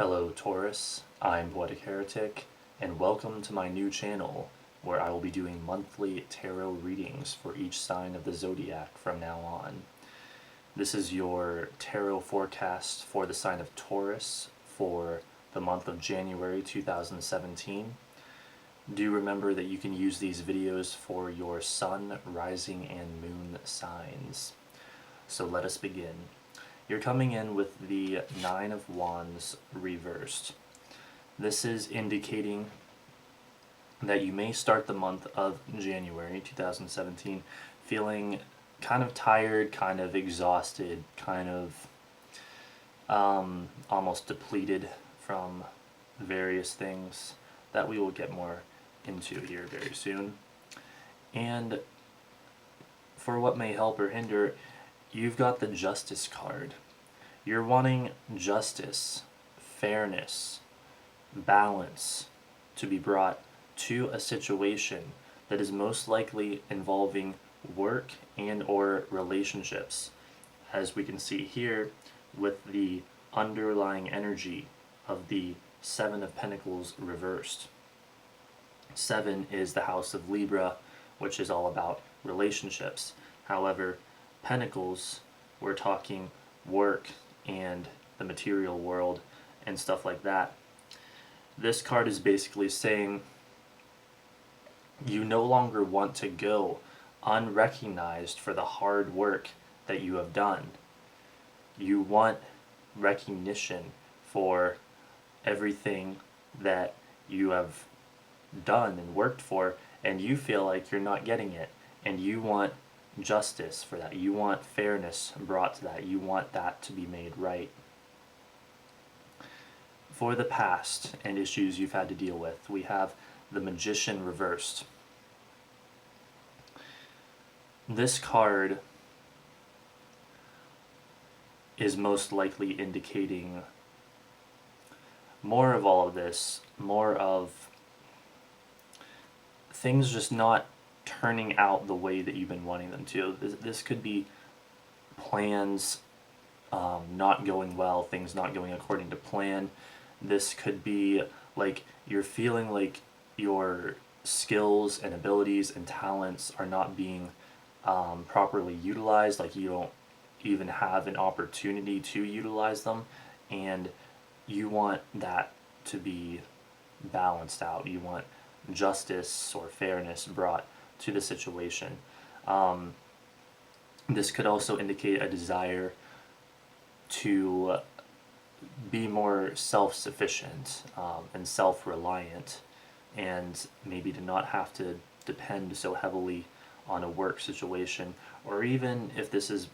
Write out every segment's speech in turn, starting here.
Hello Taurus, I'm Poetic Heretic, and welcome to my new channel where I will be doing monthly tarot readings for each sign of the zodiac from now on. This is your tarot forecast for the sign of Taurus for the month of January 2017. Do remember that you can use these videos for your sun, rising, and moon signs. So let us begin. You're coming in with the Nine of Wands reversed. This is indicating that you may start the month of January 2017 feeling kind of tired, kind of exhausted, kind of almost depleted from various things that we will get more into here very soon. And for what may help or hinder, you've got the Justice card. You're wanting justice, fairness, balance to be brought to a situation that is most likely involving work and or relationships, as we can see here with the underlying energy of the Seven of Pentacles reversed. 7 is the house of Libra, which is all about relationships. However, Pentacles, we're talking work and the material world and stuff like that. This card is basically saying you no longer want to go unrecognized for the hard work that you have done. You want recognition for everything that you have done and worked for, and you feel like you're not getting it, and you want justice for that. You want fairness brought to that. You want that to be made right. For the past and issues you've had to deal with, we have the Magician reversed. This card is most likely indicating more of all of this, more of things just not turning out the way that you've been wanting them to. This could be plans not going well, things not going according to plan. This could be like you're feeling like your skills and abilities and talents are not being properly utilized, like you don't even have an opportunity to utilize them, and you want that to be balanced out. You want justice or fairness brought to the situation. This could also indicate a desire to be more self-sufficient and self-reliant, and maybe to not have to depend so heavily on a work situation, or even if this is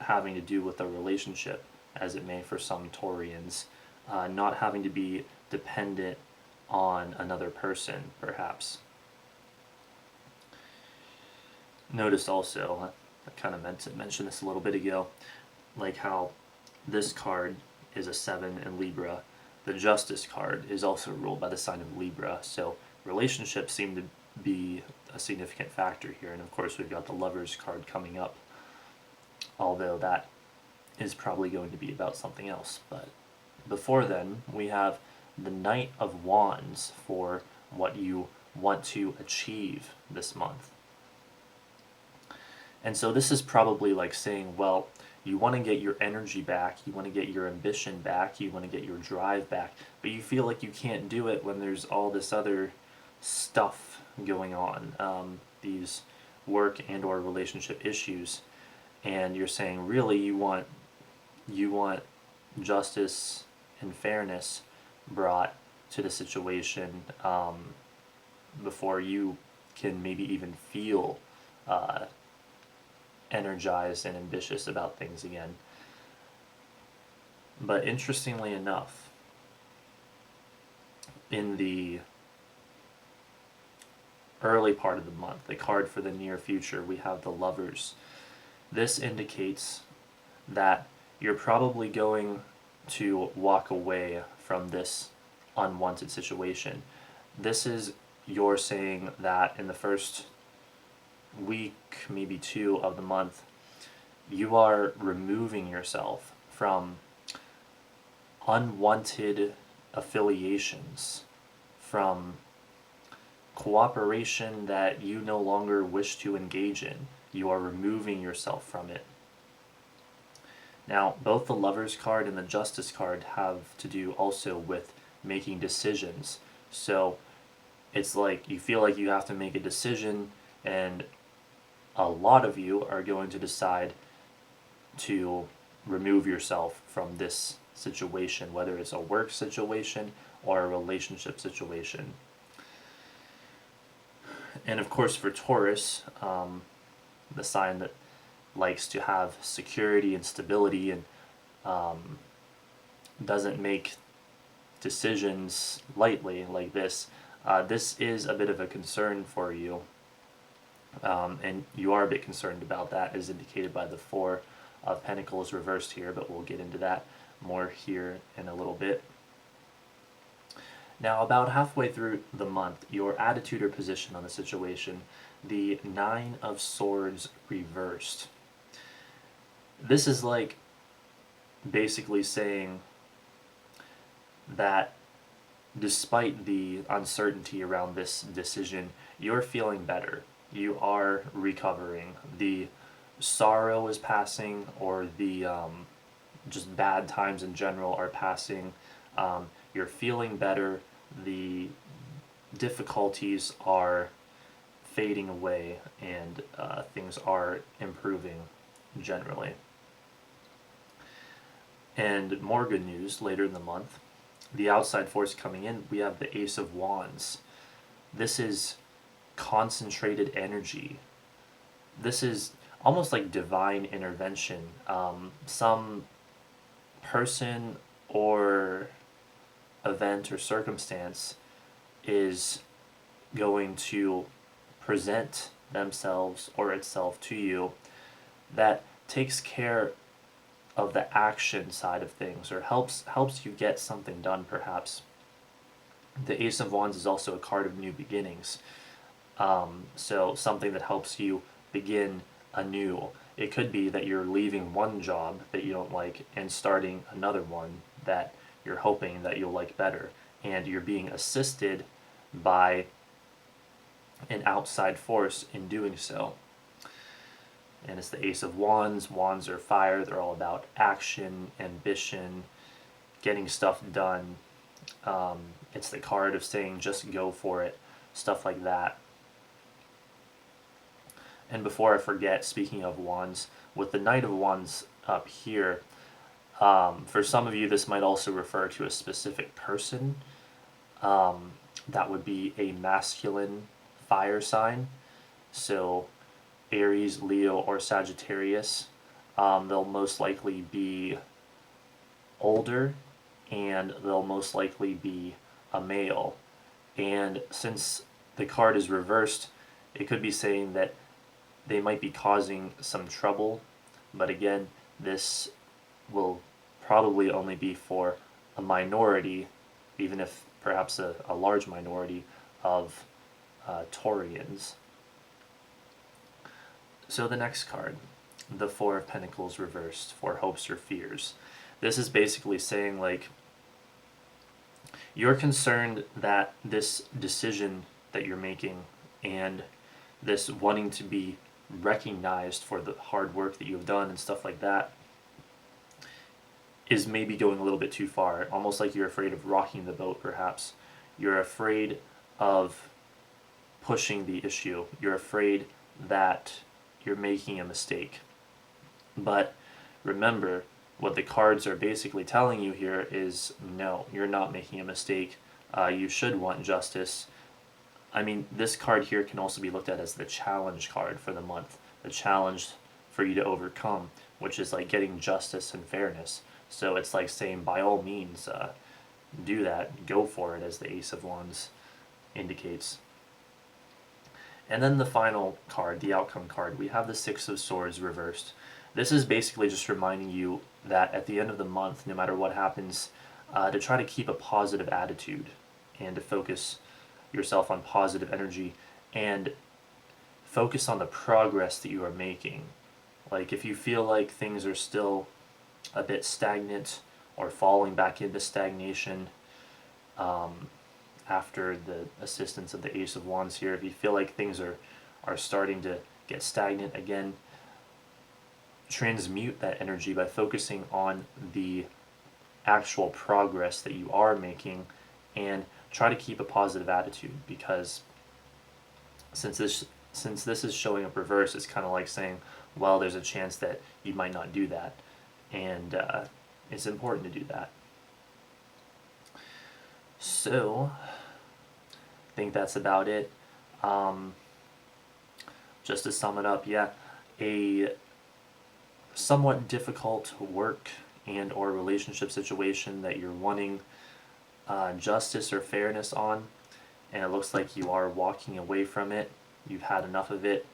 having to do with a relationship, as it may for some Taurians, not having to be dependent on another person, perhaps. Notice also, I kind of meant to mention this a little bit ago, like how this card is a 7 in Libra. The Justice card is also ruled by the sign of Libra, so relationships seem to be a significant factor here. And of course we've got the Lovers card coming up, although that is probably going to be about something else. But before then, we have the Knight of Wands for what you want to achieve this month. And so this is probably like saying, well, you want to get your energy back, you want to get your ambition back, you want to get your drive back, but you feel like you can't do it when there's all this other stuff going on, these work and or relationship issues, and you're saying really you want justice and fairness brought to the situation before you can maybe even feel energized and ambitious about things again. But interestingly enough, in the early part of the month, the card for the near future, we have the Lovers. This indicates that you're probably going to walk away from this unwanted situation. This is your saying that in the first week, maybe 2 of the month, you are removing yourself from unwanted affiliations, from cooperation that you no longer wish to engage in. You are removing yourself from it. Now, both the Lover's card and the Justice card have to do also with making decisions. So it's like you feel like you have to make a decision, and a lot of you are going to decide to remove yourself from this situation, whether it's a work situation or a relationship situation. And of course, for Taurus, the sign that likes to have security and stability and doesn't make decisions lightly like this, this is a bit of a concern for you. And you are a bit concerned about that, as indicated by the Four of Pentacles reversed here, but we'll get into that more here in a little bit. Now, about halfway through the month, your attitude or position on the situation, the Nine of Swords reversed. This is like basically saying that despite the uncertainty around this decision, you're feeling better. You are recovering. The sorrow is passing, or the just bad times in general are passing. You're feeling better. The difficulties are fading away, and things are improving generally. And more good news later in the month. The outside force coming in, we have the Ace of Wands. This is concentrated energy. This is almost like divine intervention. Some person or event or circumstance is going to present themselves or itself to you that takes care of the action side of things, or helps you get something done, perhaps. The Ace of Wands is also a card of new beginnings. So something that helps you begin anew. It could be that you're leaving one job that you don't like and starting another one that you're hoping that you'll like better, and you're being assisted by an outside force in doing so. And it's the Ace of Wands. Wands are fire. They're all about action, ambition, getting stuff done. It's the card of saying just go for it, stuff like that. And before I forget, speaking of wands, with the Knight of Wands up here, for some of you this might also refer to a specific person. That would be a masculine fire sign. So Aries, Leo, or Sagittarius. They'll most likely be older, and they'll most likely be a male. And since the card is reversed, it could be saying that they might be causing some trouble, but again, this will probably only be for a minority, even if perhaps a large minority of Taurians. So the next card, the Four of Pentacles reversed, for hopes or fears. This is basically saying, like, you're concerned that this decision that you're making and this wanting to be recognized for the hard work that you've done and stuff like that is maybe going a little bit too far. Almost like you're afraid of rocking the boat, perhaps. You're afraid of pushing the issue. You're afraid that you're making a mistake. But remember, what the cards are basically telling you here is no, you're not making a mistake. You should want justice. I mean, this card here can also be looked at as the challenge card for the month. The challenge for you to overcome, which is like getting justice and fairness. So it's like saying, by all means, do that, go for it, as the Ace of Wands indicates. And then the final card, the outcome card, we have the Six of Swords reversed. This is basically just reminding you that at the end of the month, no matter what happens, to try to keep a positive attitude and to focus yourself on positive energy and focus on the progress that you are making. Like, if you feel like things are still a bit stagnant or falling back into stagnation, after the assistance of the Ace of Wands here. If you feel like things are starting to get stagnant again, transmute that energy by focusing on the actual progress that you are making, and try to keep a positive attitude, because since this is showing up reverse, it's kind of like saying, well, there's a chance that you might not do that, and it's important to do that. So I think that's about it. Just to sum it up, yeah, a somewhat difficult work and or relationship situation that you're wanting justice or fairness on, and it looks like you are walking away from it. You've had enough of it.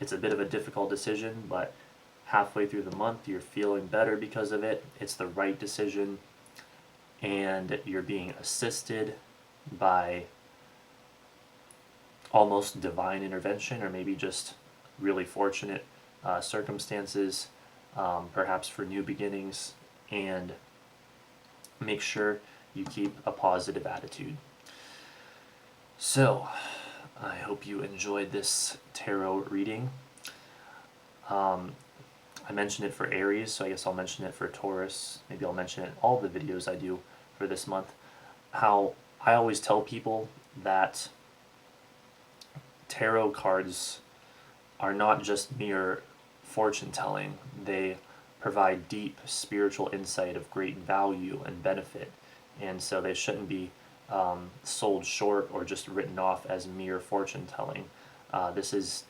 It's a bit of a difficult decision, but halfway through the month you're feeling better because of it. It's the right decision, and you're being assisted by almost divine intervention, or maybe just really fortunate circumstances, perhaps for new beginnings. And make sure you keep a positive attitude. So I hope you enjoyed this tarot reading. I mentioned it for Aries, so I guess I'll mention it for Taurus. Maybe I'll mention it in all the videos I do for this month. How I always tell people that tarot cards are not just mere fortune telling. They provide deep spiritual insight of great value and benefit, and so they shouldn't be sold short or just written off as mere fortune telling. This is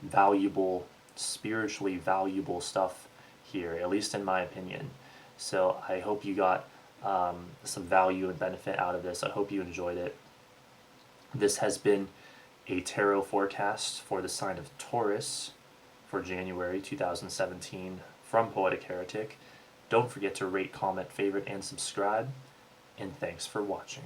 valuable, spiritually valuable stuff here, at least in my opinion. So I hope you got some value and benefit out of this. I hope you enjoyed it. This has been a tarot forecast for the sign of Taurus for January 2017 from Poetic Heretic. Don't forget to rate, comment, favorite, and subscribe. And thanks for watching.